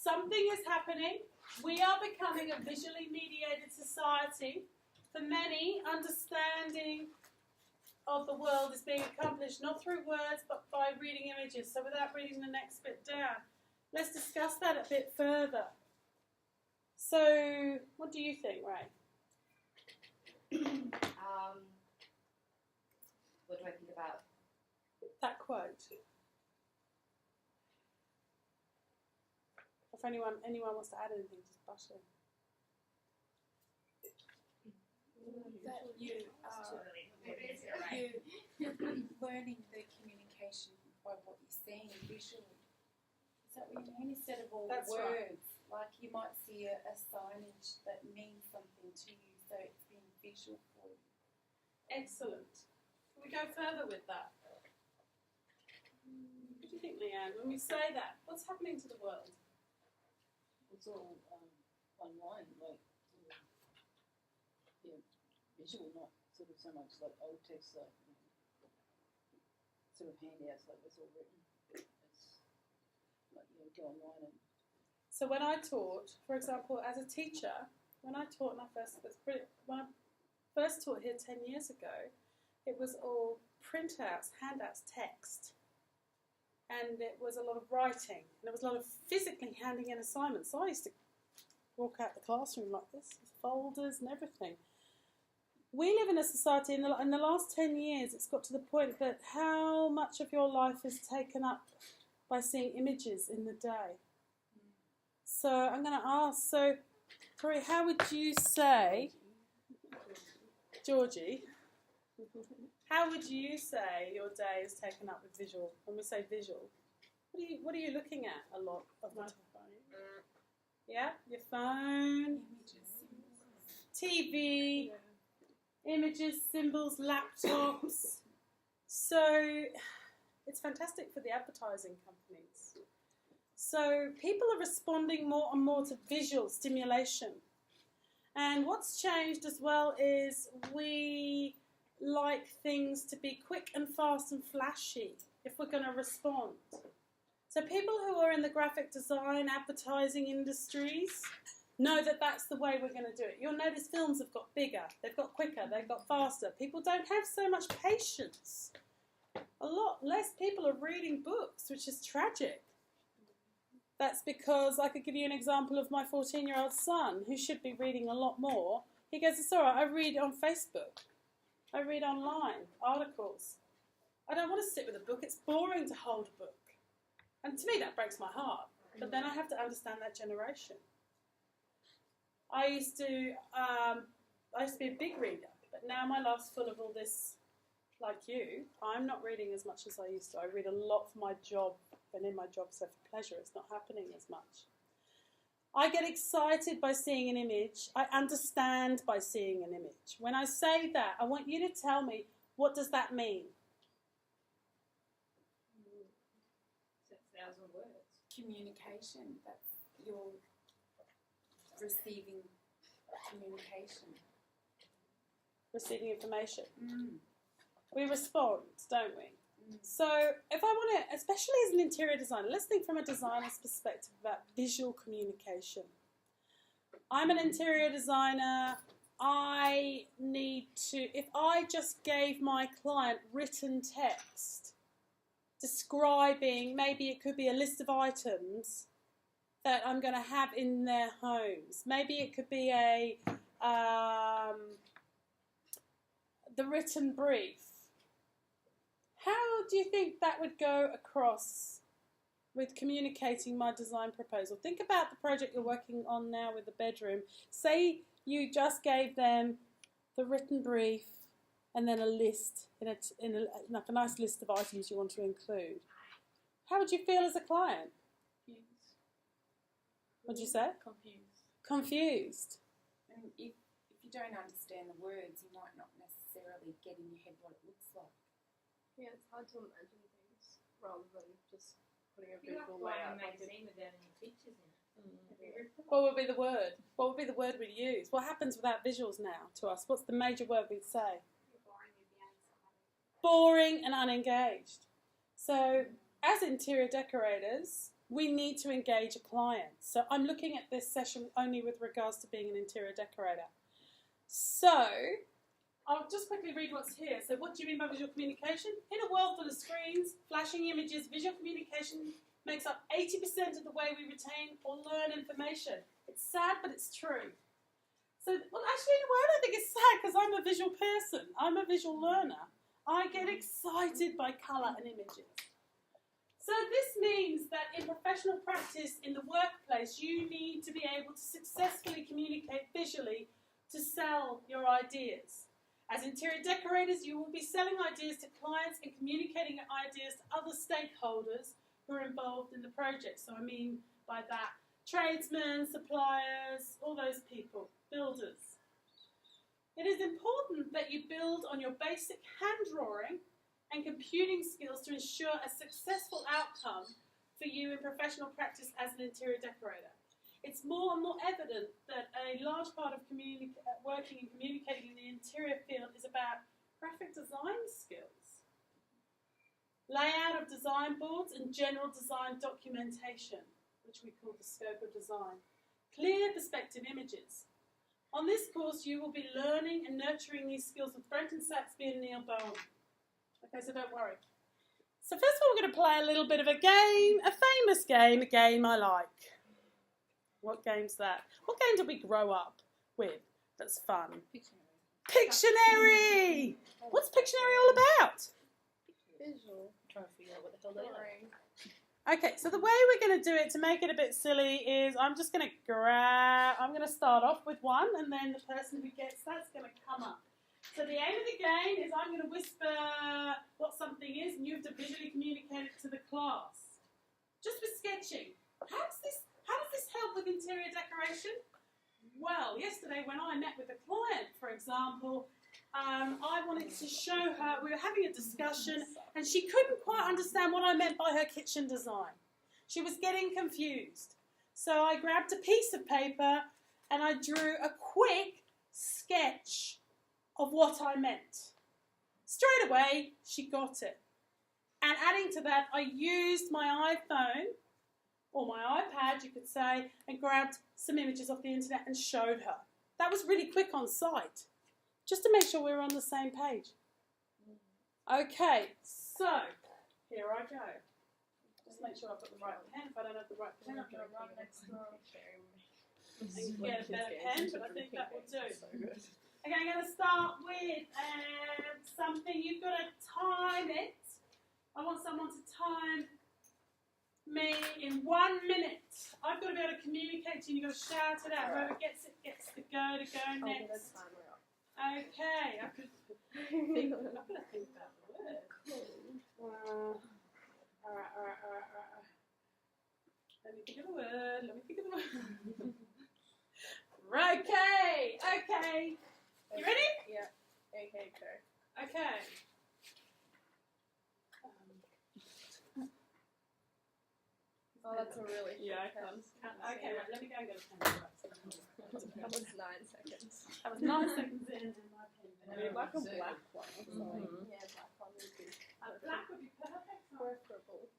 something is happening. We are becoming a visually mediated society. For many, understanding of the world is being accomplished not through words but by reading images. So without reading the next bit down, let's discuss that a bit further. So, what do you think, Ray? What do I think about? That quote. If anyone wants to add anything, just butt in. That you learning the communication by what you're seeing visually. Is that what you mean? Instead of all That's words, right. like you might see a signage that means something to you, so it's being visual for you. Excellent. Can we go further with that? What do you think, Leanne? When we say that, what's happening to the world? It's all online, like visual, not sort of so much like old text, like sort of handouts, like it's all written. It's like go online and. So when I taught, for example, as a teacher, when I taught when I first taught here 10 years ago, it was all printouts, handouts, text. And it was a lot of writing. And there was a lot of physically handing in assignments. So I used to walk out the classroom like this, with folders and everything. We live in a society, in the last 10 years, it's got to the point that how much of your life is taken up by seeing images in the day? So I'm going to ask, Corey, how would you say, Georgie, how would you say your day is taken up with visual? When we say visual, what are you looking at a lot of the time? Yeah, your phone, TV, images, symbols, laptops. So it's fantastic for the advertising companies. So people are responding more and more to visual stimulation. And what's changed as well is we like things to be quick and fast and flashy if we're going to respond. So people who are in the graphic design, advertising industries know that that's the way we're going to do it. You'll notice films have got bigger, they've got quicker, they've got faster. People don't have so much patience. A lot less people are reading books, which is tragic. That's because I could give you an example of my 14-year-old son, who should be reading a lot more. He goes, it's all right, I read on Facebook. I read online, articles. I don't want to sit with a book. It's boring to hold a book. And to me, that breaks my heart. But then I have to understand that generation. I used to be a big reader, but now my life's full of all this, like you. I'm not reading as much as I used to. I read a lot for my job, and in my job, so for pleasure, it's not happening as much. I get excited by seeing an image. I understand by seeing an image. When I say that, I want you to tell me, what does that mean? It's 1,000 words. Communication, that's your receiving communication. Receiving information. We respond, don't we? So if I want to, especially as an interior designer, let's think from a designer's perspective about visual communication. I'm an interior designer. I need to, if I just gave my client written text describing, maybe it could be a list of items that I'm going to have in their homes. Maybe it could be the written brief. How do you think that would go across with communicating my design proposal? Think about the project you're working on now with the bedroom. Say you just gave them the written brief and then a list, like a nice list of items you want to include. How would you feel as a client? Confused. What'd you say? Confused. Confused. And if you don't understand the words, you might not necessarily get in your head what it looks like. Yeah, it's hard to imagine things rather than just putting a You have visual to write a layout. magazine without any pictures in it. What would be the word? What would be the word we'd use? What happens without visuals now to us? What's the major word we'd say? Boring and unengaged. So, as interior decorators, we need to engage a client. So I'm looking at this session only with regards to being an interior decorator. So I'll just quickly read what's here. So what do you mean by visual communication? In a world full of screens, flashing images, visual communication makes up 80% of the way we retain or learn information. It's sad, but it's true. So, well, actually, in a way, I don't think it's sad because I'm a visual person. I'm a visual learner. I get excited by colour and images. So this means that in professional practice in the workplace, you need to be able to successfully communicate visually to sell your ideas. As interior decorators, you will be selling ideas to clients and communicating your ideas to other stakeholders who are involved in the project. So I mean by that, tradesmen, suppliers, all those people, builders. It is important that you build on your basic hand drawing and computing skills to ensure a successful outcome for you in professional practice as an interior decorator. It's more and more evident that a large part of working and communicating in the interior field is about graphic design skills, layout of design boards and general design documentation, which we call the scope of design, clear perspective images. On this course, you will be learning and nurturing these skills with Brenton Saxby and Neil Bowen. Okay, so don't worry. So first of all, we're going to play a little bit of a game, a famous game, a game I like. What game's that? What game did we grow up with that's fun? Pictionary! What's Pictionary all about? Visual. Trying to figure out what the hell they are. Drawing. Okay, so the way we're going to do it to make it a bit silly is I'm just going to I'm going to start off with one, and then the person who gets that's going to come up. So the aim of the game is I'm going to whisper what something is, and you have to visually communicate it to the class. Just with sketching. How does this help with interior decoration? Well, yesterday when I met with a client, for example, I wanted to show her, we were having a discussion, and she couldn't quite understand what I meant by her kitchen design. She was getting confused. So I grabbed a piece of paper and I drew a quick sketch of what I meant. Straight away, she got it. And adding to that, I used my iPhone, or my iPad, you could say, and grabbed some images off the internet and showed her. That was really quick on site, just to make sure we were on the same page. Okay, so here I go. Just make sure I've got the right pen. If I don't have the right pen, I'm going to run next door and get a better pen, but I think that will do. Okay, I'm going to start with something. You've got to time it. I want someone to time me in 1 minute. I've got to be able to communicate to you. You've got to shout it out. Whoever gets it gets to go next. Okay, I've got to think about the word. All right. Let me think of the word. Okay. You ready? Yeah. Okay, go. Okay. Oh, that's a really short pen. Okay, right, let me go and get a pen. That was 9 seconds. That was 9 seconds in my pen. Maybe like a black one. Yeah, black one would be Black would be perfect. preferable.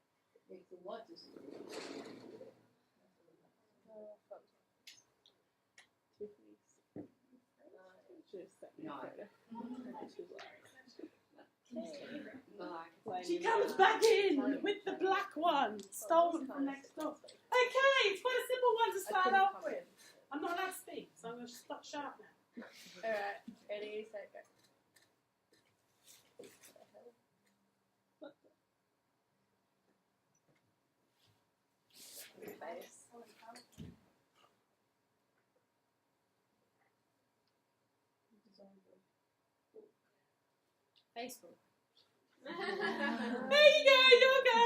Makes the what just She comes back in with the black one, stolen from next door. Okay, it's quite a simple one to start off with. I'm not allowed to speak, so I'm going to stop sharp now. Alright, ready, set, go. Face. Facebook. There you go, your go.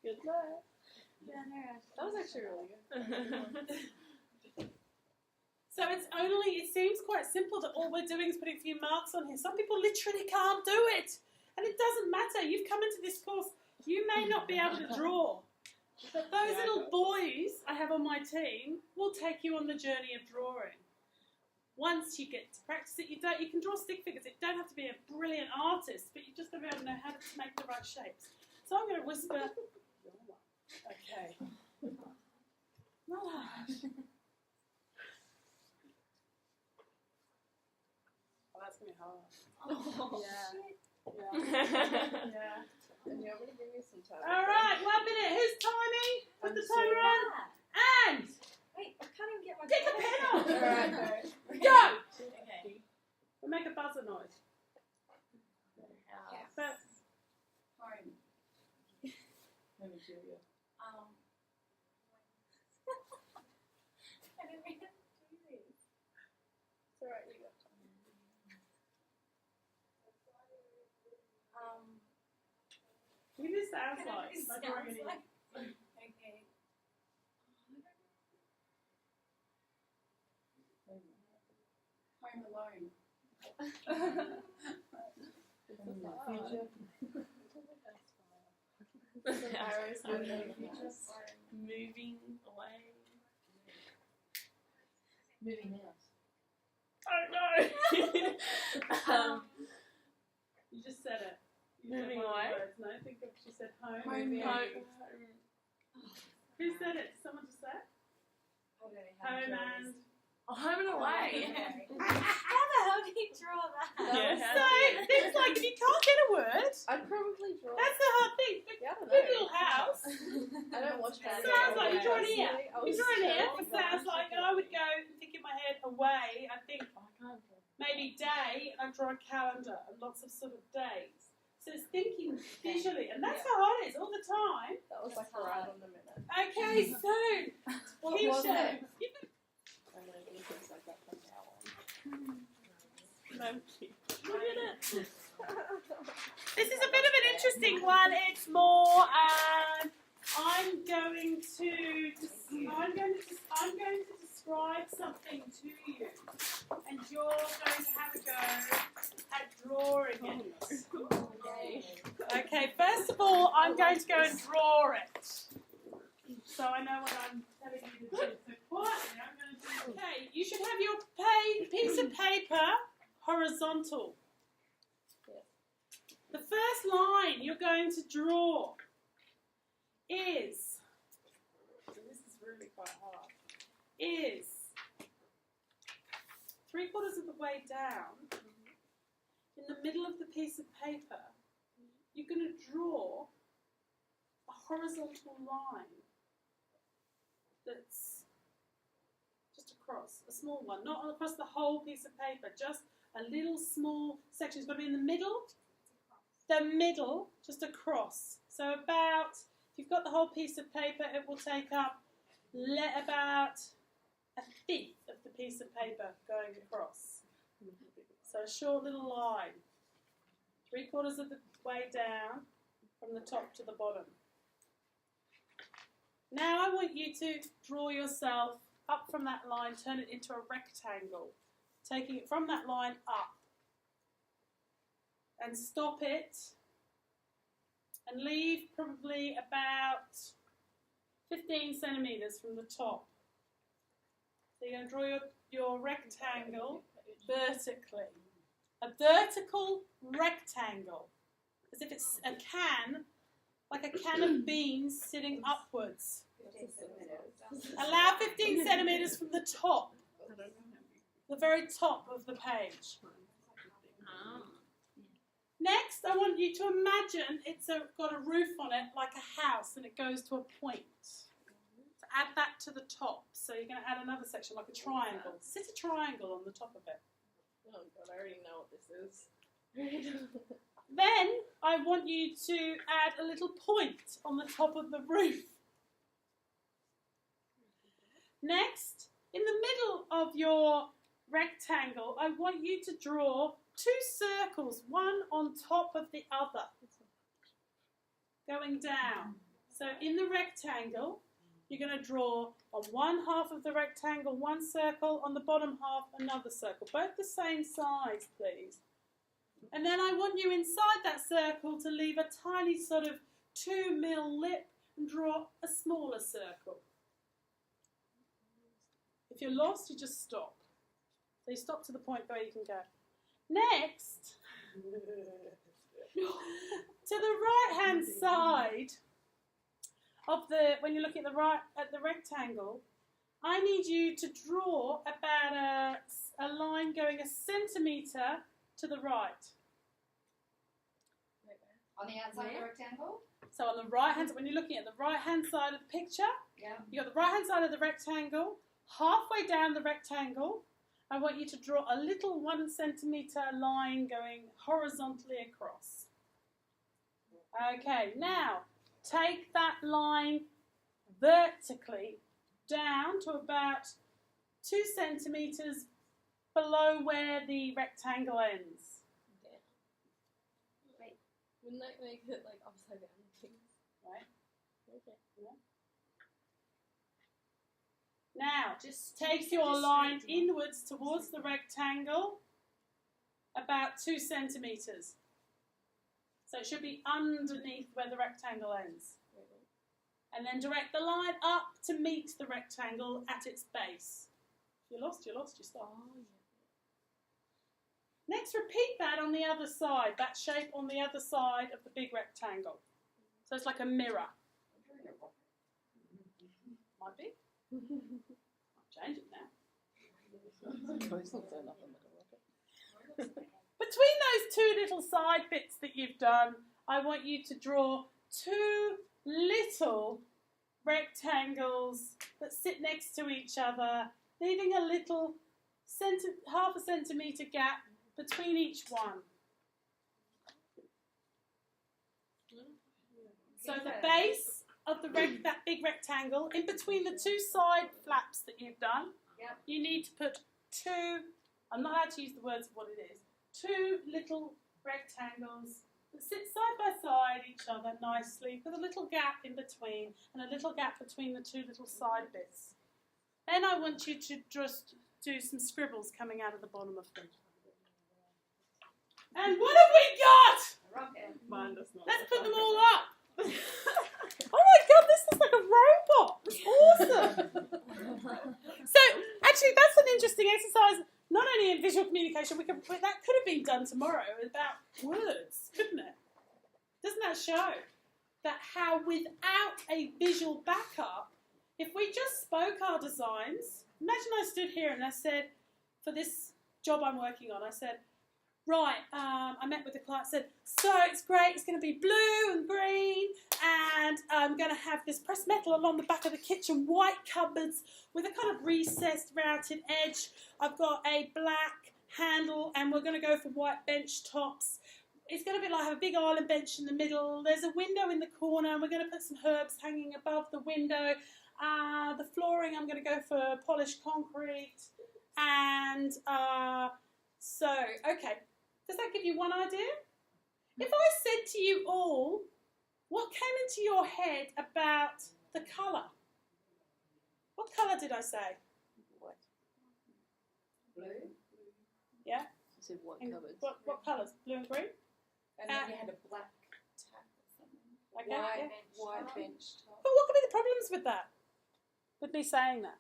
Good luck. That was actually really good. So it seems quite simple that all we're doing is putting a few marks on here. Some people literally can't do it. And it doesn't matter. You've come into this course. You may not be able to draw. But those little boys I have on my team will take you on the journey of drawing. Once you get to practice it, you can draw stick figures. It don't have to be a brilliant artist, but you just got to be able to know how to make the right shapes. So I'm going to whisper. Okay. Relax. Oh, that's going to be hard. Yeah. Yeah. And you want me to give you some time? All right, 1 minute. Who's timing? Put the timer on. And Wait, I can't even get my get the pen on. Alright. Go. Okay. We'll make a buzzer noise. But Home. Let me show you. I don't know how to do this. It's alright, you got time. you just sounds I don't know like. what it Like sounds we're gonna- like. Okay. Home Alone. Arrows moving in the future. Moving away. Moving house. I don't know. You just said it. You Moving said one of the away? words. No, think of. She said home. Home, moving. home. Who said it? Someone just said I don't know how home to draw and. this. Oh, home and away. How the hell do you draw that? Yeah, So things like if you can't get a word, I'd probably draw. that's the hard thing. Yeah, I don't Good know. little house. I don't watch that. Sounds like you draw an ear. I You was draw an ear. so It sounds like, and I would go and think in my head away. I think I can't draw. maybe day, and I draw a calendar and lots of sort of days. So it's thinking visually, and that's how hard it is all the time. That was like right on the minute. Okay, so What was Keisha, it? you can I'm going to do things like that from now on. Look at it. This is a bit of an interesting one. It's more. I'm going to describe something to you, and you're going to have a go at drawing it. Okay. First of all, I'm going to go and draw it, so I know what I'm telling you to do. So quietly, I'm going to do. Okay. You should have your piece of paper horizontal. The first line you're going to draw is, and this is really quite hard, is 3/4 of the way down, in the middle of the piece of paper, you're going to draw a horizontal line that's just across, a small one, not across the whole piece of paper, just a little small section. It's got to be in the middle. The middle, just across. So about, if you've got the whole piece of paper, it will take up about 1/5 of the piece of paper going across. So a short little line. 3/4 of the way down from the top to the bottom. Now I want you to draw yourself up from that line, turn it into a rectangle, taking it from that line up. And stop it and leave probably about 15 centimetres from the top. So you're going to draw your rectangle vertically. A vertical rectangle, as if it's a can, like a can of beans sitting upwards. Allow 15 centimetres from the top, the very top of the page. Next, I want you to imagine it's got a roof on it like a house and it goes to a point. So add that to the top. So you're going to add another section like a triangle. Sit a triangle on the top of it. Oh god, I already know what this is. Then I want you to add a little point on the top of the roof. Next, in the middle of your rectangle, I want you to draw 2 circles, one on top of the other, going down. So in the rectangle, you're going to draw on one half of the rectangle 1 circle, on the bottom half another circle, both the same size, please. And then I want you inside that circle to leave a tiny sort of 2 mm lip and draw a smaller circle. If you're lost, you just stop. So you stop to the point where you can go. Next, To the right-hand side of when you're looking at the rectangle, I need you to draw about a line going 1 centimetre to the right. On the outside of the rectangle? So on the right-hand, when you're looking at the right-hand side of the picture, Yeah. you've got the right-hand side of the rectangle. Halfway down the rectangle, I want you to draw a little 1 centimetre line going horizontally across. Okay, now take that line vertically down to about 2 centimetres below where the rectangle ends. Wait, wouldn't that make it like upside down? Right? Okay. Yeah. Now, Just take your line inwards towards the rectangle, about 2 centimetres. So it should be underneath where the rectangle ends. And then direct the line up to meet the rectangle at its base. If you're lost, you stop. Oh, yeah. Next, repeat that on the other side, that shape on the other side of the big rectangle. So it's like a mirror. Might be. I'll change it now. Between those two little side bits that you've done, I want you to draw 2 little rectangles that sit next to each other, leaving a little half a centimetre gap between each one. So the base of that big rectangle, in between the 2 side flaps that you've done, Yep. you need to put 2, I'm not allowed to use the words of what it is, 2 little rectangles that sit side by side each other nicely with a little gap in between and a little gap between the 2 little side bits. Then I want you to just do some scribbles coming out of the bottom of them. And what have we got? Rocket. Mine does not. Let's put them all up. Oh my god, this is like a robot. It's awesome. So, actually, that's an interesting exercise, not only in visual communication, that could have been done tomorrow about words, couldn't it? Doesn't that show that how without a visual backup, if we just spoke our designs, imagine I stood here and I said, for this job I'm working on, I said, right, I met with the client, said, so it's great, it's going to be blue and green, and I'm going to have this pressed metal along the back of the kitchen, white cupboards with a kind of recessed, routed edge. I've got a black handle, and we're going to go for white bench tops. It's going to be like have a big island bench in the middle. There's a window in the corner, and we're going to put some herbs hanging above the window. The flooring, I'm going to go for polished concrete. And so, okay. Does that give you one idea? If I said to you all, what came into your head about the colour? What colour did I say? White. Blue. Yeah? You said white And cupboards. what colours? Blue and green? And then you had a black tap or something. Okay, White, yeah. white bench top. But what could be the problems with that? With me saying that?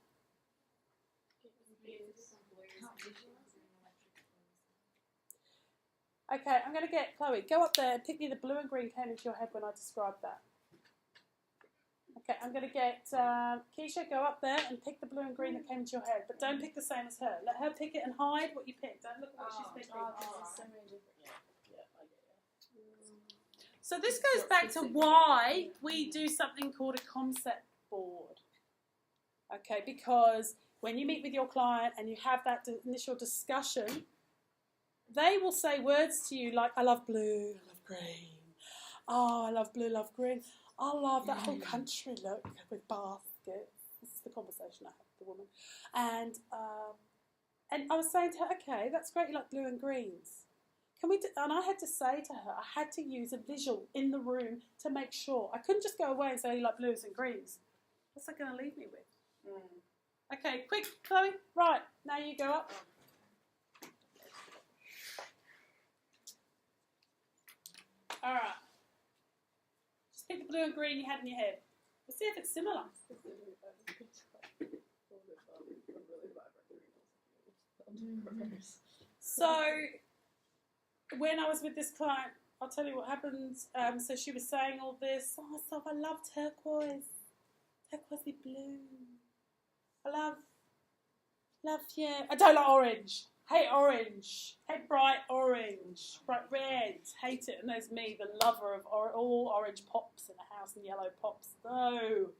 Okay, I'm going to get Chloe. Go up there and pick me the blue and green came into your head when I described that. Okay, I'm going to get Keisha. Go up there and pick the blue and green that came into your head, but don't pick the same as her. Let her pick it and hide what you picked. Don't look at what she's picking. So many different. So this goes back to why we do something called a concept board. Okay, because when you meet with your client and you have that initial discussion, they will say words to you like, I love blue, I love green. Oh, I love blue, love green. I love that whole country look with baskets. This is the conversation I had with the woman. And I was saying to her, okay, that's great, you like blue and greens. Can we and I had to say to her, I had to use a visual in the room to make sure. I couldn't just go away and say, you like blues and greens. What's that going to leave me with? Okay, quick, Chloe. Right, now you go up. All right. Just pick the blue and green you had in your head. Let's see if it's similar. So, when I was with this client I'll tell you what happened. So she was saying all this. Oh, so I love turquoise. Turquoisey blue. I love, yeah. I don't like orange. Hate orange. Hate bright orange. Bright red. Hate it. And there's me, the lover of all orange pops in the house and yellow pops. No.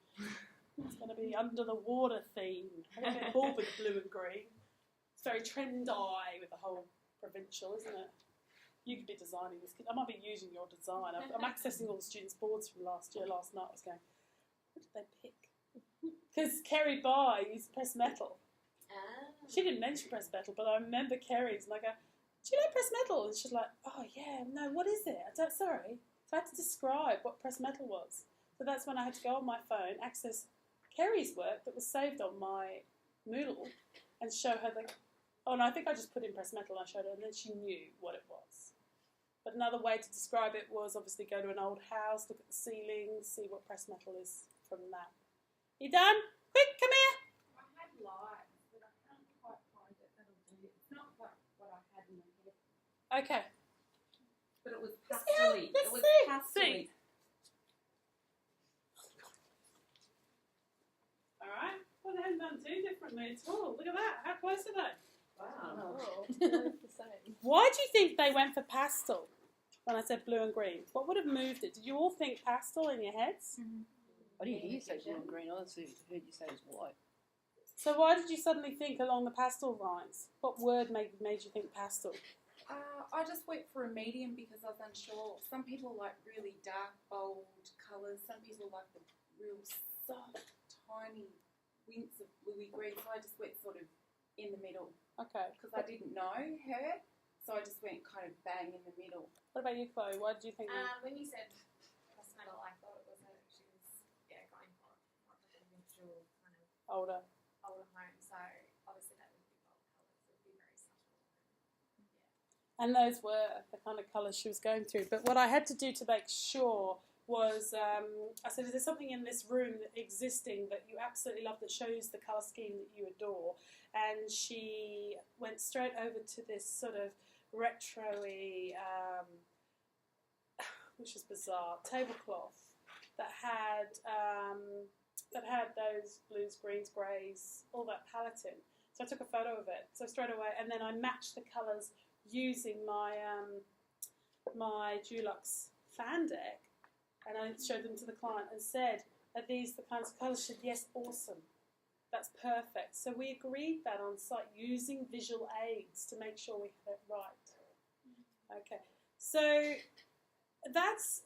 It's going to be under the water theme. I don't get bored with blue and green. It's very trendy with the whole provincial, isn't it? You could be designing this. I might be using your design. I'm accessing all the students' boards from last year. Last night I was going, what did they pick? Because Kerry Barr used pressed metal. She didn't mention pressed metal, but I remember Kerry's, and I go, do you know pressed metal? And she's like, oh yeah, no, what is it? Sorry. So I had to describe what pressed metal was. So that's when I had to go on my phone, access Kerry's work that was saved on my Moodle, and show her the... Oh no, I think I just put in pressed metal and I showed her, and then she knew what it was. But another way to describe it was obviously go to an old house, look at the ceilings, see what pressed metal is from that. You done? Quick, come here! I had lights, but I can't quite find it. That'll do it. It's not quite what I had in my head. Okay. But it was pastel-y. Let's It was see. pastel-y. Alright. Well, they haven't done too differently at all. Look at that. How close are they? Oh, both the same. Why do you think they went for pastel when I said blue and green? What would have moved it? Did you all think pastel in your heads? I didn't hear you say blue and green. I heard you say it was white. So why did you suddenly think along the pastel lines? What word made you think pastel? I just went for a medium because I was unsure. Some people like really dark, bold colours. Some people like the real soft, tiny winks of bluey green. So I just went sort of in the middle Okay. because I didn't know her. So I just went kind of bang in the middle. What about you, Chloe? Why did you think that? When you said pressed metal, I thought it was that she was going for more of a provincial kind of Older. older home. So obviously that would be bold colours. It would be very subtle. And those were the kind of colours she was going through. But what I had to do to make sure was, I said, is there something in this room that existing that you absolutely love that shows the colour scheme that you adore? And she went straight over to this sort of retro-y, which is bizarre, tablecloth that had those blues, greens, greys, all that paletting. So I took a photo of it. So straight away, and then I matched the colours using my my Dulux fan deck, and I showed them to the client and said, are these the kinds of colours? She said, yes, awesome. That's perfect. So we agreed that on site using visual aids to make sure we had it right. Okay. So that's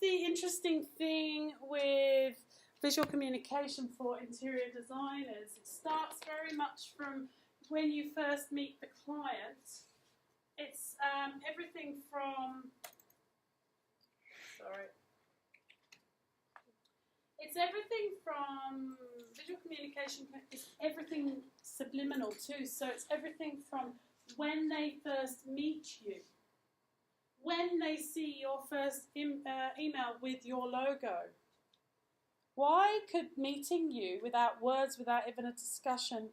the interesting thing with visual communication for interior designers. It starts very much from when you first meet the client. It's everything from... Sorry. It's everything from visual communication, is everything subliminal too. So it's everything from when they first meet you, when they see your first email with your logo. Why could meeting you without words, without even a discussion,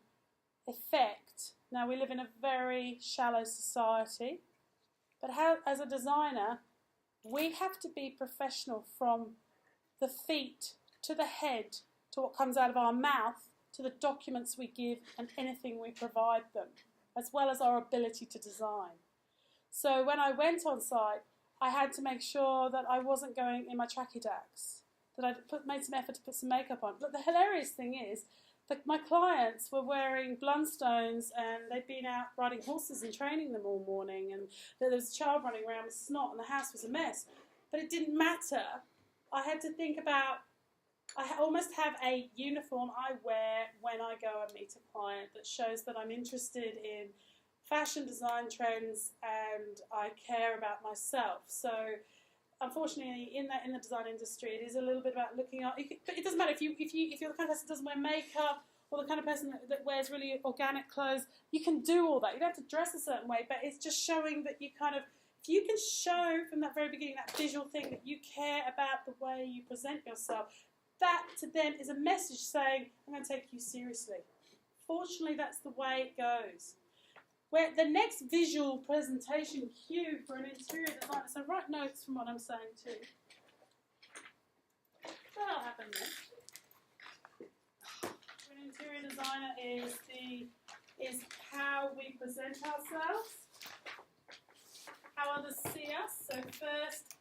affect? Now we live in a very shallow society, but how, as a designer, we have to be professional from the feet to the head, to what comes out of our mouth, to the documents we give and anything we provide them, as well as our ability to design. So when I went on site, I had to make sure that I wasn't going in my tracky dacks, that I made some effort to put some makeup on. But the hilarious thing is that my clients were wearing Blundstones and they'd been out riding horses and training them all morning, and there was a child running around with snot and the house was a mess. But it didn't matter. I had to think about, I almost have a uniform I wear when I go and meet a client that shows that I'm interested in fashion design trends and I care about myself. So unfortunately in the design industry it is a little bit about looking at, but it doesn't matter if you're the kind of person that doesn't wear makeup or the kind of person that wears really organic clothes. You can do all that. You don't have to dress a certain way, but it's just showing that you kind of, if you can show from that very beginning that visual thing that you care about the way you present yourself, that to them is a message saying, I'm going to take you seriously. Fortunately, that's the way it goes. where the next visual presentation cue for an interior designer. So write notes from what I'm saying too. That'll happen next. For an interior designer is how we present ourselves, how others see us. So first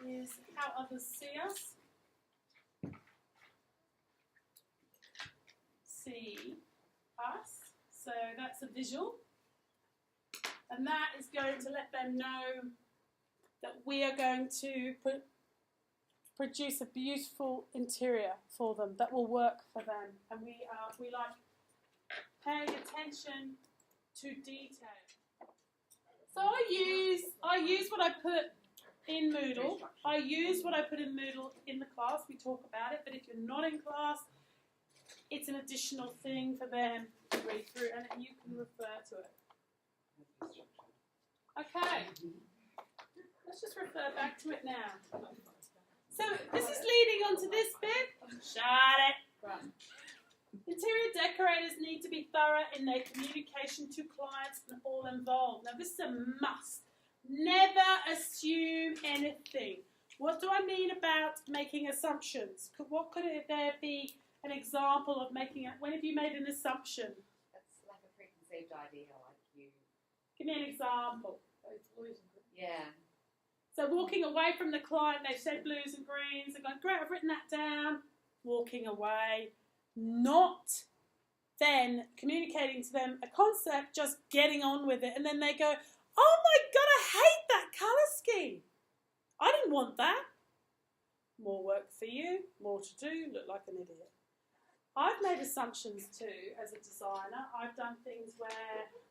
is how others see us. See us. So that's a visual. And that is going to let them know that we are going to produce a beautiful interior for them that will work for them. And we like paying attention to detail. So I use what I put in Moodle. I use what I put in Moodle in the class. We talk about it. But if you're not in class, it's an additional thing for them to read through, and you can refer to it. Okay. Let's just refer back to it now. So this is leading on to this bit. Shut it. Right. Interior decorators need to be thorough in their communication to clients and all involved. Now this is a must. Never assume anything. What do I mean about making assumptions? What could there be an example of making it? When have you made an assumption? That's like a preconceived idea, like you. Give me an example. Yeah. So walking away from the client, they've said blues and greens, they're going, great, I've written that down. Walking away. Not then communicating to them a concept, just getting on with it, and then they go, oh my God, I hate that colour scheme. I didn't want that. More work for you, more to do, look like an idiot. I've made assumptions too as a designer. I've done things where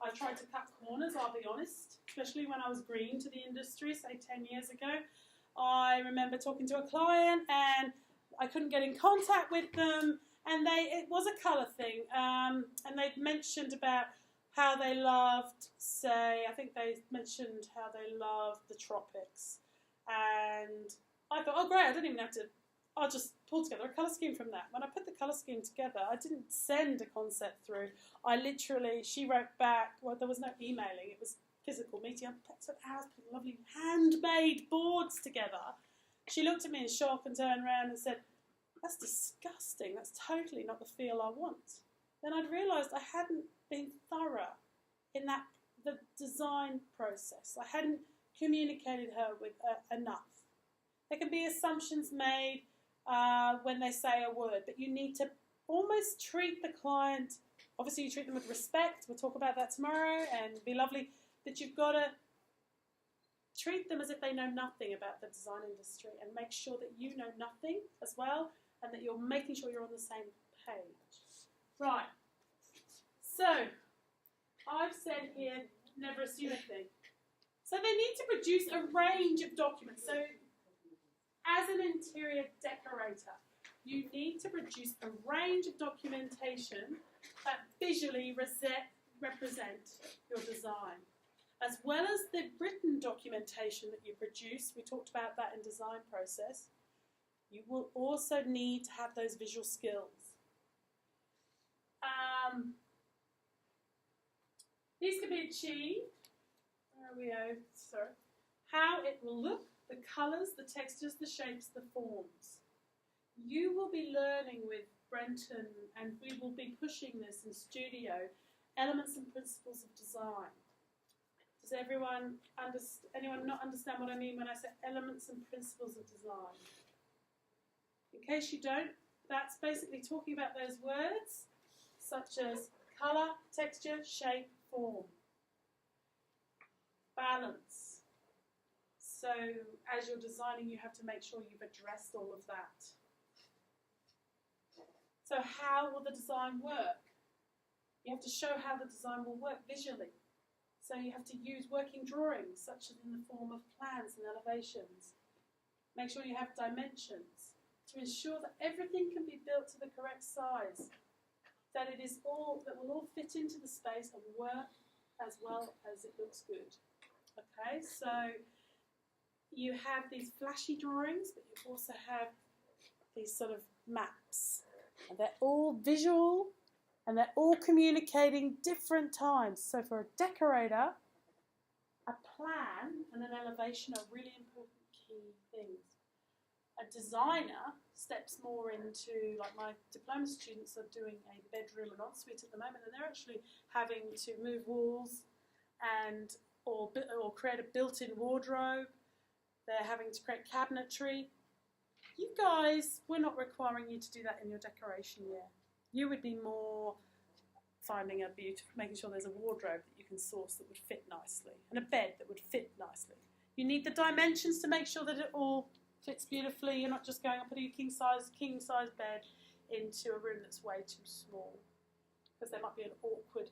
I tried to cut corners, I'll be honest, especially when I was green to the industry, say 10 years ago. I remember talking to a client and I couldn't get in contact with them, and it was a colour thing, and they mentioned about how they loved, say, I think they mentioned how they loved the tropics, and I thought, oh great, I don't even have to, I'll just pull together a colour scheme from that. When I put the colour scheme together, I didn't send a concept through. She wrote back, well, there was no emailing, it was physical meeting. I spent hours putting lovely handmade boards together. She looked at me in shock and turned around and said, that's disgusting, that's totally not the feel I want. Then I'd realised I hadn't been thorough in the design process. I hadn't communicated her with enough. There can be assumptions made when they say a word, but you need to almost treat the client, obviously you treat them with respect, we'll talk about that tomorrow, and it'd be lovely, but you've got to treat them as if they know nothing about the design industry and make sure that you know nothing as well, and that you're making sure you're on the same page. Right, so I've said here, never assume anything. So they need to produce a range of documents. So as an interior decorator, you need to produce a range of documentation that visually represent your design, as well as the written documentation that you produce. We talked about that in design process. You will also need to have those visual skills. These can be achieved. Where are we at? Sorry. How it will look, the colours, the textures, the shapes, the forms. You will be learning with Brenton, and we will be pushing this in studio, elements and principles of design. Does anyone not understand what I mean when I say elements and principles of design? In case you don't, that's basically talking about those words such as colour, texture, shape, form. Balance. So as you're designing, you have to make sure you've addressed all of that. So how will the design work? You have to show how the design will work visually. So you have to use working drawings, such as in the form of plans and elevations. Make sure you have dimensions to ensure that everything can be built to the correct size, that will all fit into the space and work as well as it looks good. Okay, so you have these flashy drawings, but you also have these sort of maps. And they're all visual And they're all communicating different times. So for a decorator, a plan and an elevation are really important key things. A designer steps more into, like my diploma students are doing a bedroom and ensuite at the moment, and they're actually having to move walls and or create a built-in wardrobe. They're having to create cabinetry. You guys, we're not requiring you to do that in your decoration year. You would be more finding a beautiful, making sure there's a wardrobe that you can source that would fit nicely, and a bed that would fit nicely. You need the dimensions to make sure that it all fits beautifully. You're not just going and putting a king size bed into a room that's way too small, because there might be an awkward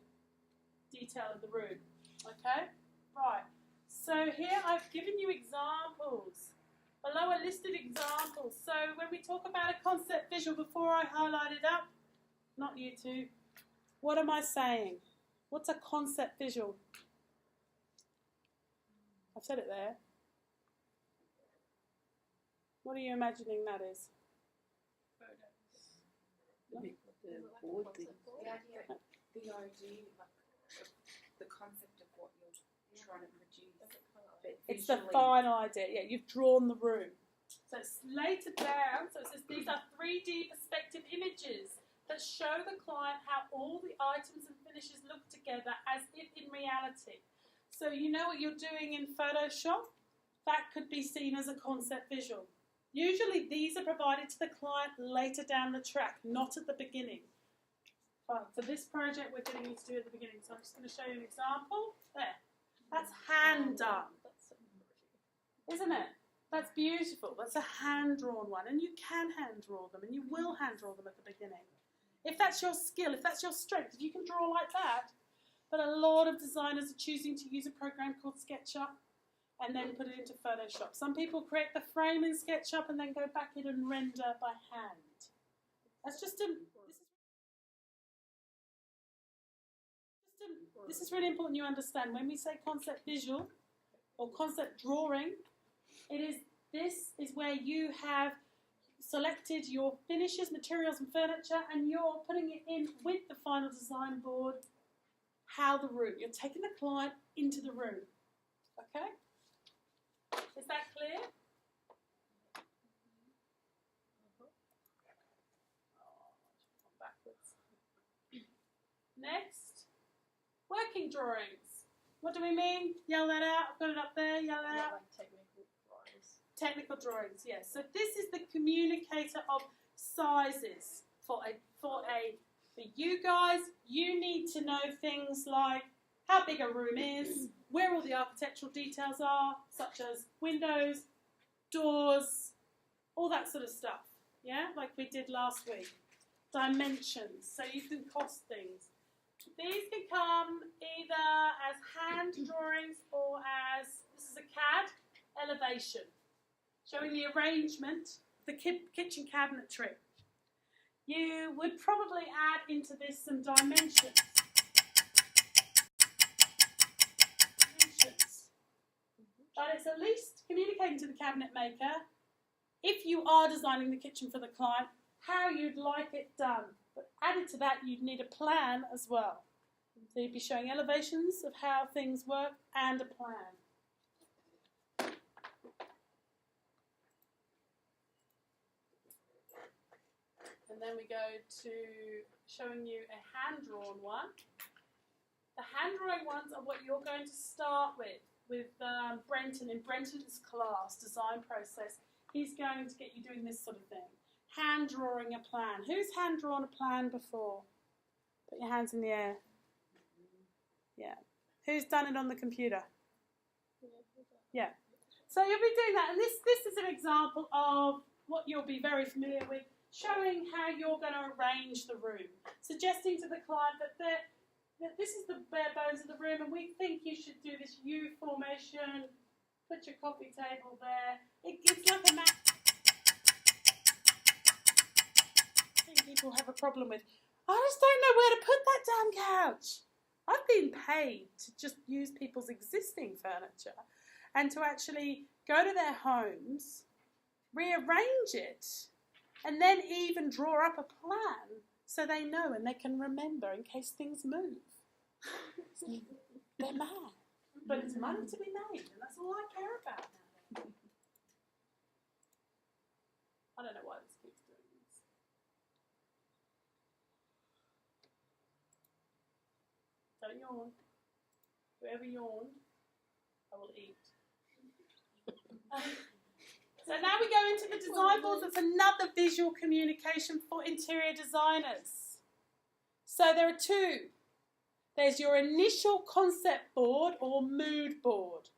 detail in the room. Okay? Right. So here I've given you examples. Below are listed examples. So when we talk about a concept visual, before I highlight it up, not you two, what am I saying? What's a concept visual? I've said it there. What are you imagining that is? The board thing. The idea, like, the concept of what you're trying to produce. But It's the visually- final idea. Yeah, you've drawn the room. So it's laid down. So it says these are 3D perspective images that show the client how all the items and finishes look together as if in reality. So you know what you're doing in Photoshop? That could be seen as a concept visual. Usually these are provided to the client later down the track, not at the beginning. Fine. For this project, we're getting you to do it at the beginning. So I'm just going to show you an example. There. That's hand done. Isn't it? That's beautiful. That's a hand-drawn one. And you can hand-draw them, and you will hand-draw them at the beginning. If that's your skill, if that's your strength, if you can draw like that. But a lot of designers are choosing to use a program called SketchUp and then put it into Photoshop. Some people create the frame in SketchUp and then go back in and render by hand. That's just this is really important you understand. When we say concept visual or concept drawing, this is where you have selected your finishes, materials and furniture, and you're putting it in with the final design board, you're taking the client into the room. Okay? Is that clear? Backwards. Next, working drawings. What do we mean? Yell that out. I've got it up there. Yell it out. Technical drawings, yes. So this is the communicator of sizes. For you guys, you need to know things like how big a room is, where all the architectural details are, such as windows, doors, all that sort of stuff. Yeah, like we did last week. Dimensions, so you can cost things. These can come either as hand drawings or as, this is a CAD elevation, showing the arrangement, the kitchen cabinetry. You would probably add into this some dimensions. But it's at least communicating to the cabinet maker, if you are designing the kitchen for the client, how you'd like it done. But added to that, you'd need a plan as well. So you'd be showing elevations of how things work and a plan. And then we go to showing you a hand-drawn one. The hand-drawing ones are what you're going to start with Brenton in Brenton's class, design process. He's going to get you doing this sort of thing. Hand-drawing a plan. Who's hand-drawn a plan before? Put your hands in the air. Yeah. Who's done it on the computer? Yeah. So you'll be doing that. And this is an example of what you'll be very familiar with, showing how you're going to arrange the room, suggesting to the client that this is the bare bones of the room and we think you should do this U formation, put your coffee table there. It's like a map. I think people have a problem with, I just don't know where to put that damn couch. I've been paid to just use people's existing furniture and to actually go to their homes, rearrange it, and then even draw up a plan so they know and they can remember in case things move. They're mad. But it's money to be made, and that's all I care about now. I don't know why this keeps doing this. Don't yawn. Whoever yawned, I will eat. So now we go into the design boards. It's another visual communication for interior designers. So there are two. There's your initial concept board or mood board.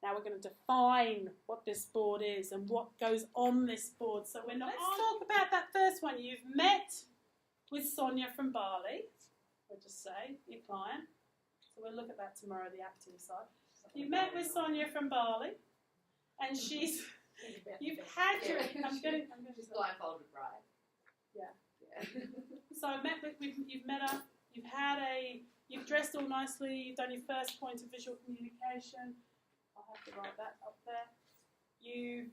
Now we're going to define what this board is and what goes on this board. So let's talk about that first one. You've met with Sonia from Bali. We'll just say, your client. So we'll look at that tomorrow, the active side. You've met with Sonia from Bali, and you've had your, She's blindfolded, right? Yeah. So you've met her, you've dressed all nicely, you've done your first point of visual communication. I'll have to write that up there. You've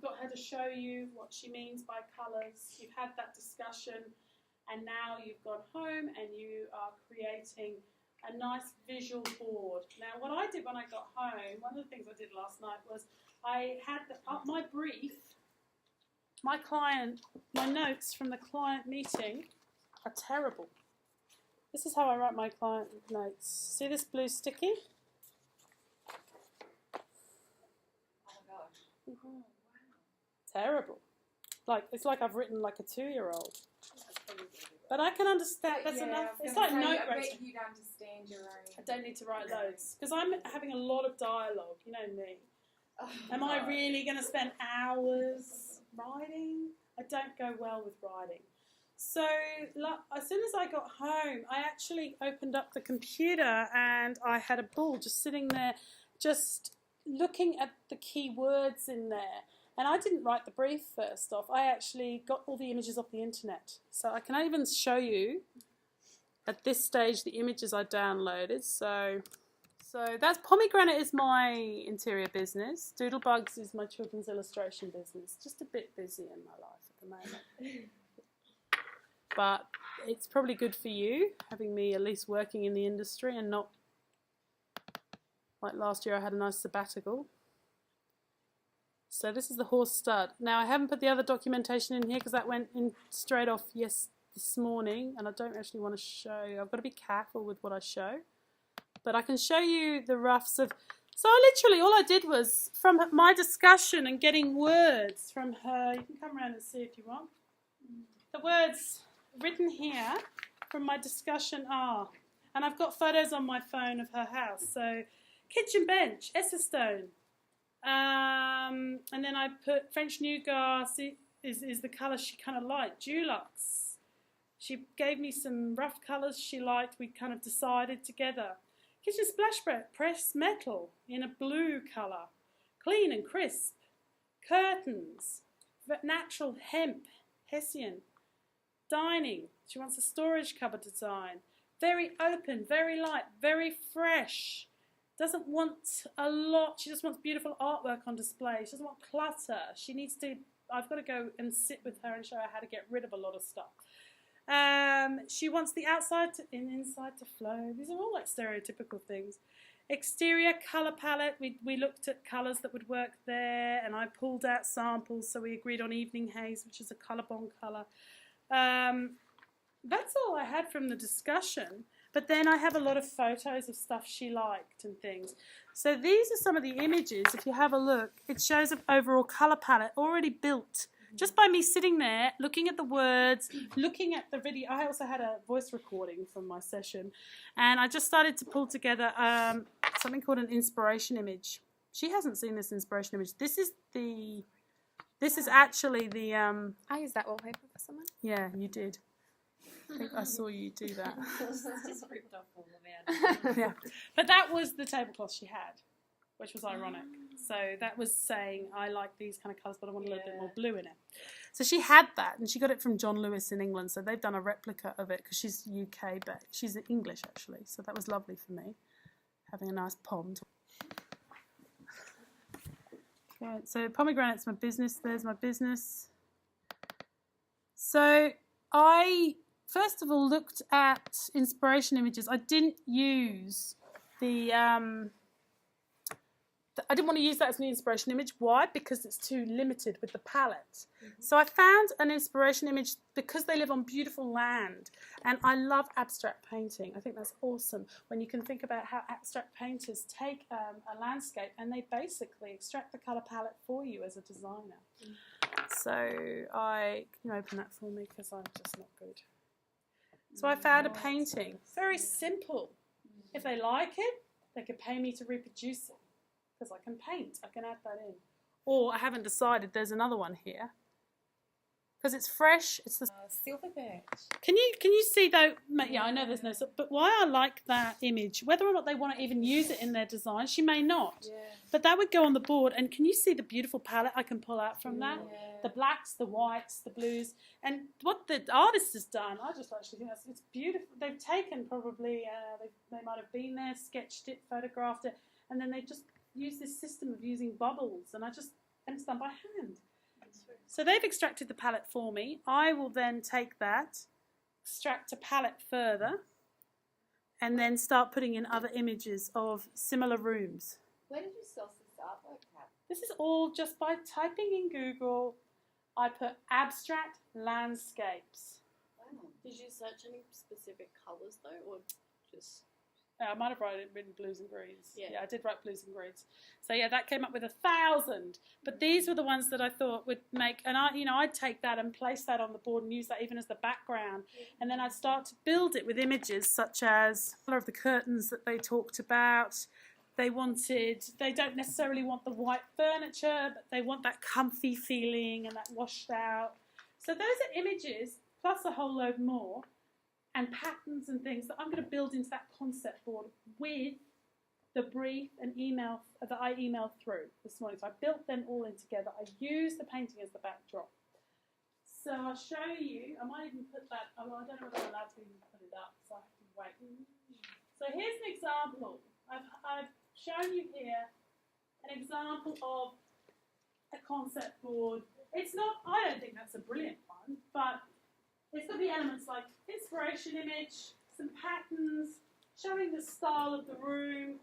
got her to show you what she means by colours. You've had that discussion, and now you've gone home and you are creating a nice visual board. Now, what I did when I got home, one of the things I did last night was I had my brief, my notes from the client meeting are terrible. This is how I write my client notes. See this blue sticky? Oh my gosh. Mm-hmm. Terrible. It's like I've written like a 2-year-old. But I can understand. That's enough. It's like note I writing. bet you'd understand your own. I don't need to write loads because I'm having a lot of dialogue. You know me. Am I really going to spend hours writing? I don't go well with writing. So as soon as I got home, I actually opened up the computer and I had a ball just sitting there, just looking at the key words in there. And I didn't write the brief first off. I actually got all the images off the internet. So I can even show you at this stage the images I downloaded. So that's Pomegranate is my interior business. Doodlebugs is my children's illustration business. Just a bit busy in my life at the moment. But it's probably good for you, having me at least working in the industry and not like last year I had a nice sabbatical. So this is the horse stud. Now I haven't put the other documentation in here because that went in straight off this morning and I don't actually want to show you. I've got to be careful with what I show. But I can show you the roughs of... So literally all I did was, from my discussion and getting words from her, you can come around and see if you want. The words written here from my discussion are, and I've got photos on my phone of her house. So kitchen bench, Esser stone. And then I put French Nougat is the colour she kind of liked. Dulux. She gave me some rough colours she liked. We kind of decided together. Kitchen splash pressed metal in a blue colour. Clean and crisp. Curtains. Natural hemp. Hessian. Dining. She wants a storage cupboard design. Very open, very light, very fresh. Doesn't want a lot. She just wants beautiful artwork on display. She doesn't want clutter. She needs to, I've got to go and sit with her and show her how to get rid of a lot of stuff. She wants the outside and inside to flow. These are all like stereotypical things. Exterior colour palette. We looked at colours that would work there and I pulled out samples. So we agreed on Evening Haze, which is a colour-bomb colour. That's all I had from the discussion. But then I have a lot of photos of stuff she liked and things. So these are some of the images. If you have a look, it shows an overall colour palette already built. Just by me sitting there, looking at the words, looking at the video. I also had a voice recording from my session. And I just started to pull together something called an inspiration image. She hasn't seen this inspiration image. This is actually the... I used that wallpaper for someone. Yeah, you did. I think I saw you do that. Just ripped off all the man. Yeah, but that was the tablecloth she had, which was ironic. So that was saying, I like these kind of colours, but I want a little bit more blue in it. So she had that, and she got it from John Lewis in England. So they've done a replica of it because she's UK, but she's English actually. So that was lovely for me, having a nice pond. Okay, so Pomegranate's my business. There's my business. So I first of all looked at inspiration images. I didn't use I didn't want to use that as an inspiration image. Why? Because it's too limited with the palette. So I found an inspiration image because they live on beautiful land. And I love abstract painting. I think that's awesome when you can think about how abstract painters take a landscape and they basically extract the colour palette for you as a designer. So can you open that for me because I'm just not good. So I found a painting. Very simple. If they like it, they could pay me to reproduce it. Because I can paint, I can add that in. Or I haven't decided, there's another one here. Because it's fresh, it's the... Silver birch. Can you see though, yeah, I know there's no... But why I like that image, whether or not they want to even use it in their design, she may not. Yeah. But that would go on the board, and can you see the beautiful palette I can pull out from that? Yeah. The blacks, the whites, the blues. And what the artist has done, I just actually think it's beautiful. They've taken probably, they might have been there, sketched it, photographed it, and then they just use this system of using bubbles, and it's done by hand. So they've extracted the palette for me. I will then take that, extract a palette further, and then start putting in other images of similar rooms. Where did you source this artwork at? This is all just by typing in Google. I put abstract landscapes. Wow. Did you search any specific colours though, or just? I might have written blues and greens. Yeah. I did write blues and greens. So yeah, that came up with 1,000. But these were the ones that I thought would make, and I'd take that and place that on the board and use that even as the background. And then I'd start to build it with images such as the colour of the curtains that they talked about. They don't necessarily want the white furniture, but they want that comfy feeling and that washed out. So those are images plus a whole load more. And patterns and things that I'm going to build into that concept board with the brief and email that I emailed through this morning. So I built them all in together. I used the painting as the backdrop. So I'll show you. I might even put that. I don't know whether I'm allowed to even put it up, so I have to wait. So here's an example. I've shown you here an example of a concept board. It's not. I don't think that's a brilliant one, but it's got the elements like inspiration image, some patterns, showing the style of the room,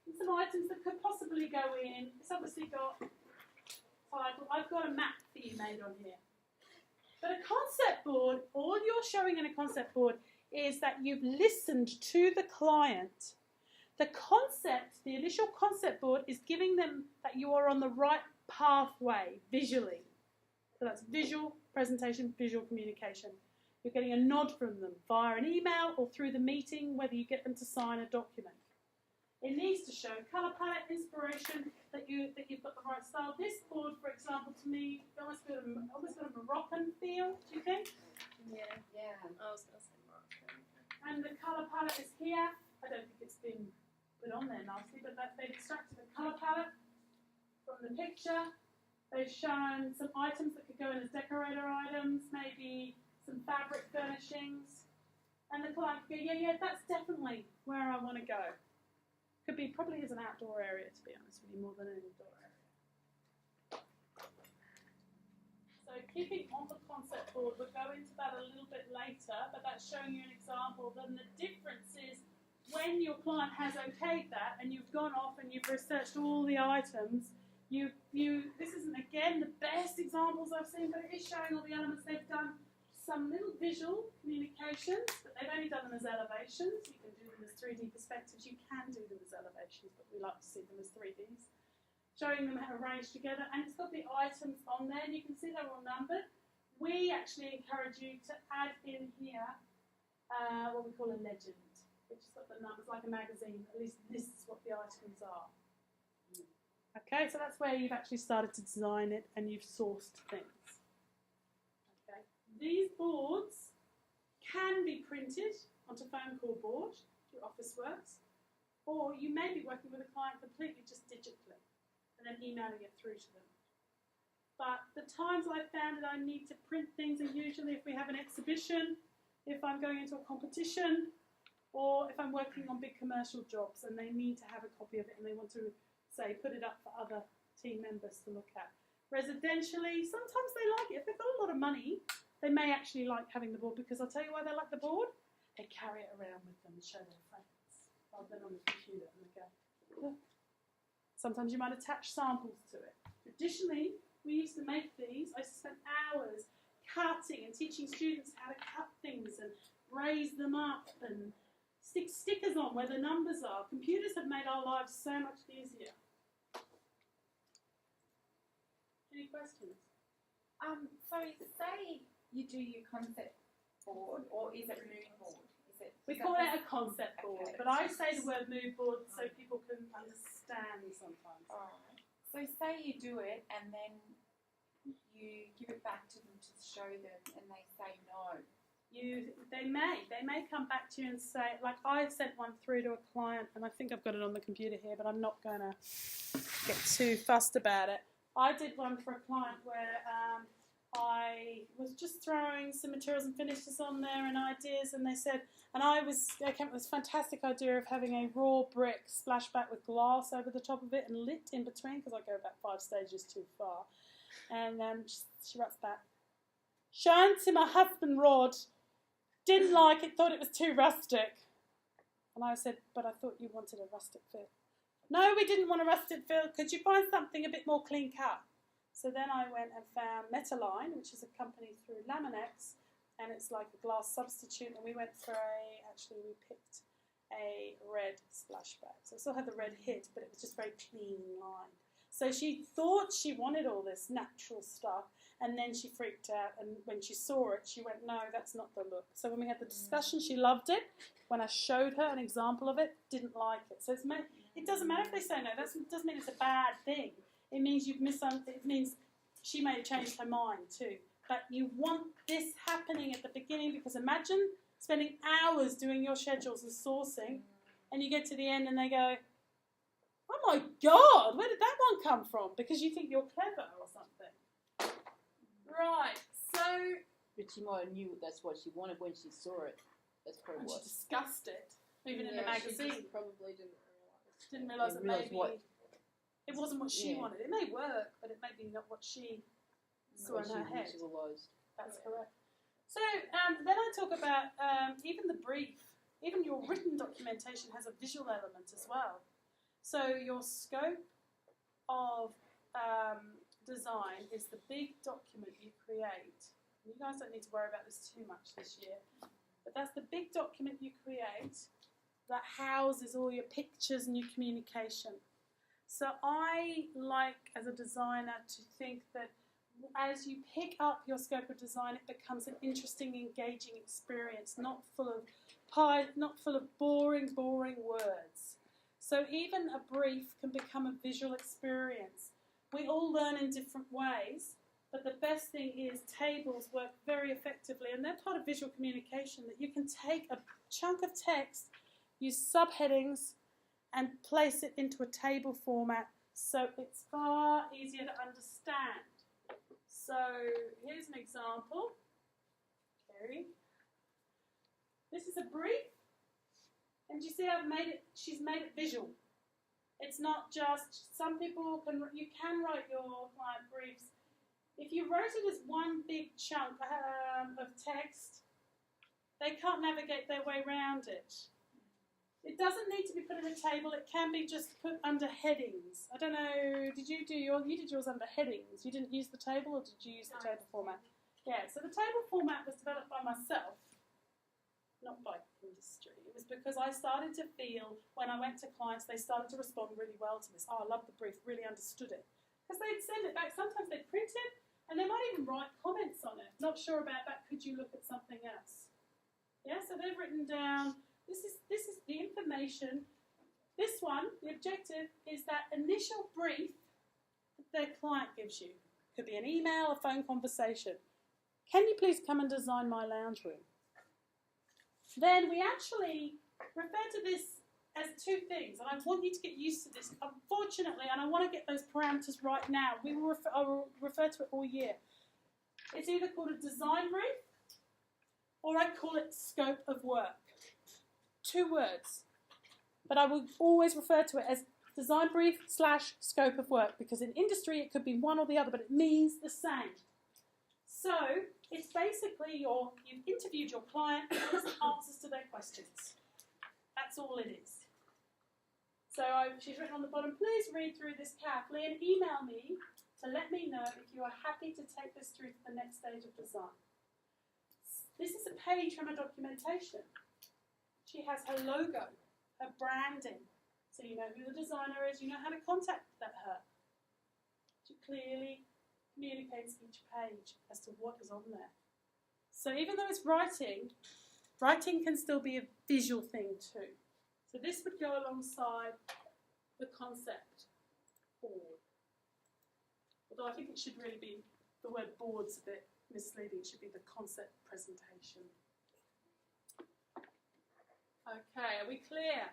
and some items that could possibly go in. It's obviously got title. I've got a map that you made on here. But a concept board, all you're showing in a concept board is that you've listened to the client. The concept, the initial concept board is giving them that you are on the right pathway visually. So that's visual presentation, visual communication. You're getting a nod from them via an email or through the meeting, whether you get them to sign a document. It needs to show colour palette, inspiration, that you've got the right style. This board, for example, to me, almost got a Moroccan feel, do you think? Yeah. Yeah. I was going to say Moroccan. And the colour palette is here. I don't think it's been put on there nicely, but they've extracted the colour palette from the picture. They've shown some items that could go in as decorator items, maybe some fabric furnishings. And the client could go, yeah, that's definitely where I want to go. Could be probably as an outdoor area, to be honest with you, more than an indoor area. So keeping on the concept board, we'll go into that a little bit later, but that's showing you an example. Then the difference is when your client has okayed that and you've gone off and you've researched all the items, this isn't again the best examples I've seen, but it is showing all the elements. They've done some little visual communications, but they've only done them as elevations. You can do them as 3D perspectives. You can do them as elevations, but we like to see them as 3Ds. Showing them how arranged together, and it's got the items on there, and you can see they're all numbered. We actually encourage you to add in here what we call a legend, which has got the numbers like a magazine. At least this is what the items are. Okay, so that's where you've actually started to design it and you've sourced things. Okay, these boards can be printed onto phone call board through Officeworks, or you may be working with a client completely just digitally and then emailing it through to them. But the times I've found that I need to print things are usually if we have an exhibition, if I'm going into a competition, or if I'm working on big commercial jobs and they need to have a copy of it and they want to, say, put it up for other team members to look at. Residentially, sometimes they like it. If they've got a lot of money, They may actually like having the board because I'll tell you why they like the board. They carry it around with them and show their friends rather than on the computer and they go, look. Sometimes you might attach samples to it. Traditionally, we used to make these. I spent hours cutting and teaching students how to cut things and raise them up and stick stickers on where the numbers are. Computers have made our lives so much easier. Any questions? So say you do your concept board, or is it mood board? We call it a concept board, Okay. but I say the word mood board so people can understand sometimes. Alright. So say you do it and then you give it back to them to show them and they say no. They may come back to you and say, like I sent one through to a client, and I think I've got it on the computer here, but I'm not going to get too fussed about it. I did one for a client where I was just throwing some materials and finishes on there and ideas, and they said, and I came up with this fantastic idea of having a raw brick splashback with glass over the top of it and lit in between, because I go about 5 stages too far. And she writes back, shown to my husband Rod, didn't like it, thought it was too rustic. And I said, but I thought you wanted a rustic feel. No, we didn't want a rustic feel. Could you find something a bit more clean cut? So then I went and found Metaline, which is a company through Laminex, and it's like a glass substitute, and we went for we picked a red splashback. So it still had the red hit, but it was just very clean lined. So she thought she wanted all this natural stuff, and then she freaked out, and when she saw it, she went, no, that's not the look. So when we had the discussion, she loved it. When I showed her an example of it, didn't like it. So it doesn't matter if they say no. That doesn't mean it's a bad thing. It means you've misunderstood. It means she may have changed her mind too. But you want this happening at the beginning, because imagine spending hours doing your schedules and sourcing, and you get to the end and they go, oh my God, where did that one come from? Because you think you're clever or something. Right, so... But she might have knew that's what she wanted when she saw it. That's probably And she what. discussed it, even in the She magazine. just probably didn't realise. Didn't realise that Didn't realise maybe what- it wasn't what she Yeah. wanted. It may work, but it may be not what she saw in her head. Visualised. That's correct. So then I talk about even the brief, even your written documentation has a visual element as well. So your scope of design is the big document you create. You guys don't need to worry about this too much this year, but that's the big document you create that houses all your pictures and your communication. So I like, as a designer, to think that as you pick up your scope of design, it becomes an interesting, engaging experience, not full of boring words. So even a brief can become a visual experience. We all learn in different ways, but the best thing is tables work very effectively, and they're part of visual communication, that you can take a chunk of text, use subheadings, and place it into a table format, so it's far easier to understand. So here's an example. Carrie. This is a brief, and you see I've made it. She's made it visual. It's not just, some people you can write your client briefs. If you wrote it as one big chunk of text, they can't navigate their way around it. It doesn't need to be put in a table. It can be just put under headings. I don't know, did you did yours under headings? You didn't use the table, or did you use the table format? Yeah, so the table format was developed by myself, not by industry. It was because I started to feel, when I went to clients, they started to respond really well to this. Oh, I love the brief, really understood it. Because they'd send it back. Sometimes they'd print it, and they might even write comments on it. Not sure about that, could you look at something else? Yeah, so they've written down, this is the information. This one, the objective, is that initial brief that their client gives you. Could be an email, a phone conversation. Can you please come and design my lounge room? Then we actually refer to this as two things, and I want you to get used to this. Unfortunately, and I want to get those parameters right now, I will refer to it all year. It's either called a design brief, or I call it scope of work. 2 words. But I will always refer to it as design brief / scope of work, because in industry it could be one or the other, but it means the same. So It's basically you've interviewed your client and it's answers to their questions. That's all it is. So she's written on the bottom, please read through this carefully and email me to let me know if you are happy to take this through to the next stage of design. This is a page from her documentation. She has her logo, her branding, so you know who the designer is, you know how to contact her. She clearly communicates each page as to what is on there. So even though it's writing, writing can still be a visual thing too. So this would go alongside the concept board. Although I think it should really be, the word board's a bit misleading, it should be the concept presentation. Okay, are we clear?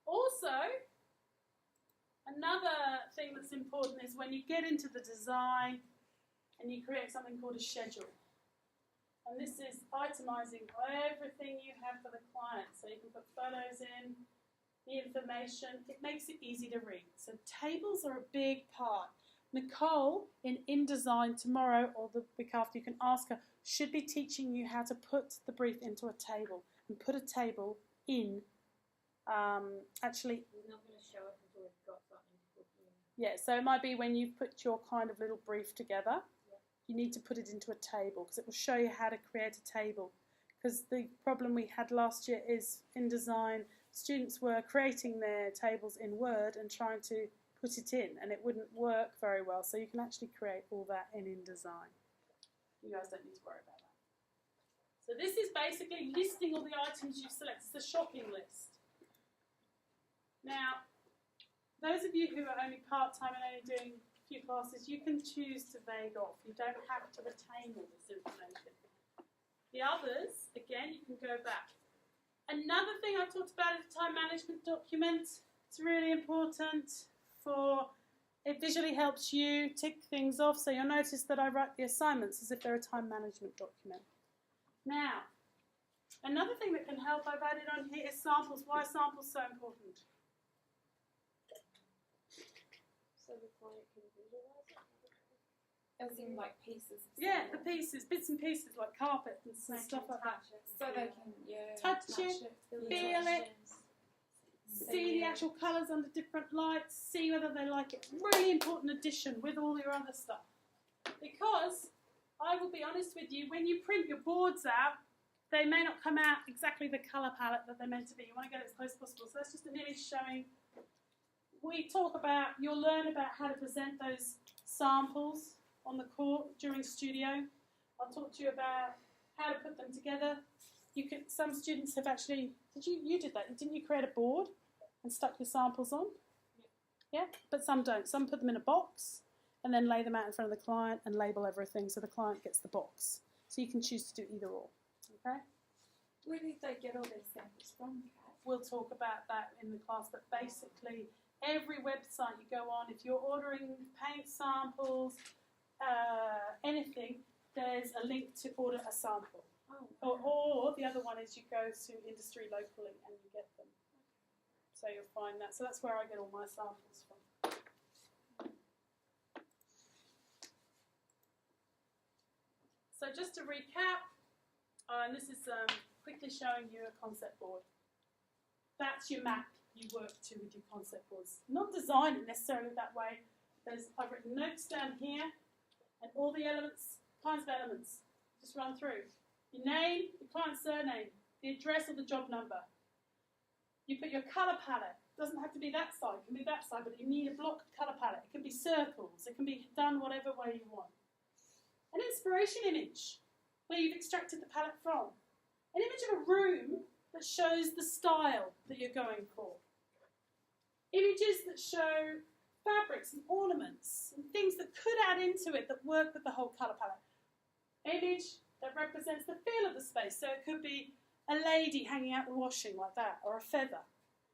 Also, another thing that's important is when you get into the design and you create something called a schedule. And this is itemizing everything you have for the client. So you can put photos in, the information. It makes it easy to read. So tables are a big part. Nicole in InDesign tomorrow or the week after, you can ask her, should be teaching you how to put the brief into a table and put a table in. Actually, He's not going to show it until we've got something to put in. yeah, so it might be when you put your kind of little brief together, you need to put it into a table because it will show you how to create a table. Because the problem we had last year is InDesign, students were creating their tables in Word and trying to put it in, and it wouldn't work very well. So you can actually create all that in InDesign. You guys don't need to worry about that. So this is basically listing all the items you've selected. It's a shopping list. Now, those of you who are only part-time and only doing a few classes, you can choose to vague off. You don't have to retain all this information. The others, again, you can go back. Another thing I talked about is a time management document. It's really important. It visually helps you tick things off, so you'll notice that I write the assignments as if they're a time management document. Now, another thing that can help I've added on here is samples. Why are samples so important? So the client can visualize it? As in like pieces. Of Yeah, the sample. pieces, bits and pieces like carpet and stuff like that. So they can, Touch it, feel it, See see the it. actual colours under different lights, see whether they like it. Really important addition with all your other stuff. Because, I will be honest with you, when you print your boards out, they may not come out exactly the colour palette that they're meant to be. You want to get it as close as possible. So that's just an image showing. You'll learn about how to present those samples on the court during studio. I'll talk to you about how to put them together. Some students have actually, you did that, didn't you create a board and stuck your samples on? Yeah, but some don't. Some put them in a box and then lay them out in front of the client and label everything so the client gets the box. So you can choose to do either or, okay? Where did they get all their samples from, Kat? We'll talk about that in the class, but basically every website you go on, if you're ordering paint samples, anything, there's a link to order a sample. Or the other one is you go to industry locally and you get them. So you'll find that. So that's where I get all my samples from. So just to recap, and this is quickly showing you a concept board. That's your map you work to with your concept boards. Not design it necessarily that way. I've written notes down here and all the elements, kinds of elements. Just run through. Your name, your client's surname, the address or the job number. You put your colour palette. It doesn't have to be that side, it can be that side, but you need a block colour palette. It can be circles, it can be done whatever way you want. An inspiration image, where you've extracted the palette from. An image of a room that shows the style that you're going for. Images that show fabrics and ornaments and things that could add into it that work with the whole colour palette. Image that represents the feel of the space. So it could be a lady hanging out the washing like that, or a feather,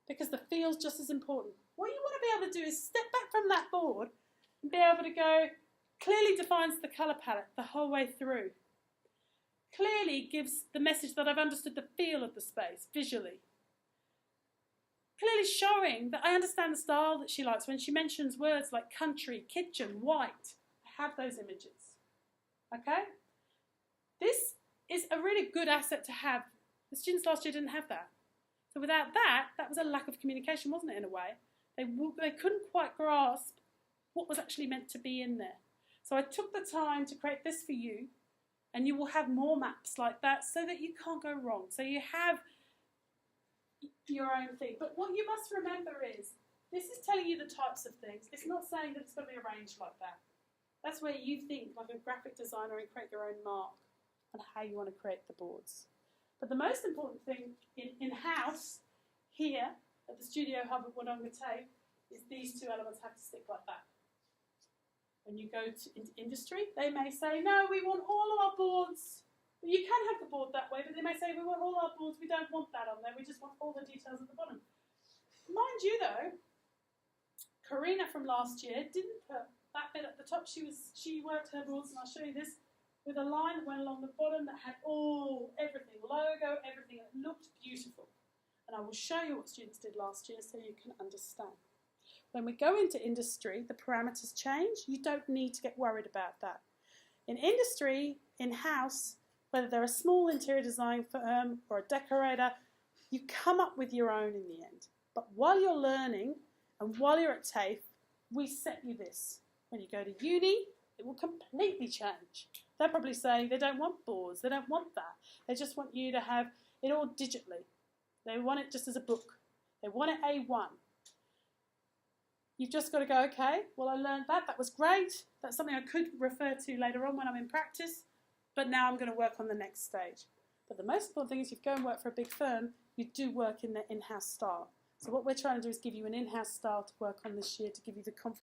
because the feel's just as important. What you want to be able to do is step back from that board and be able to go, clearly defines the colour palette the whole way through. Clearly gives the message that I've understood the feel of the space visually. Clearly showing that I understand the style that she likes when she mentions words like country, kitchen, white. I have those images. Okay? is a really good asset to have. The students last year didn't have that. So without that, that was a lack of communication, wasn't it, in a way? They couldn't quite grasp what was actually meant to be in there. So I took the time to create this for you, and you will have more maps like that so that you can't go wrong. So you have your own thing. But what you must remember is, this is telling you the types of things. It's not saying that it's going to be arranged like that. That's where you think like a graphic designer and create your own mark on how you want to create the boards. But the most important thing in-house here at the Studio Hub at Wodonga is these two elements have to stick like that. When you go into industry, they may say, no, we want all of our boards. You can have the board that way, but they may say, we want all our boards, we don't want that on there, we just want all the details at the bottom. Mind you though, Karina from last year didn't put that bit at the top. She worked her boards, and I'll show you this, with a line that went along the bottom that had everything, logo, everything. It looked beautiful. And I will show you what students did last year so you can understand. When we go into industry, the parameters change. You don't need to get worried about that. In industry, in-house, whether they're a small interior design firm or a decorator, you come up with your own in the end. But while you're learning and while you're at TAFE, we set you this. When you go to uni, it will completely change. They'll probably say they don't want boards, they don't want that. They just want you to have it all digitally. They want it just as a book. They want it A1. You've just got to go, okay, well, I learned that. That was great. That's something I could refer to later on when I'm in practice. But now I'm going to work on the next stage. But the most important thing is if you go and work for a big firm, you do work in the in-house style. So what we're trying to do is give you an in-house style to work on this year to give you the confidence.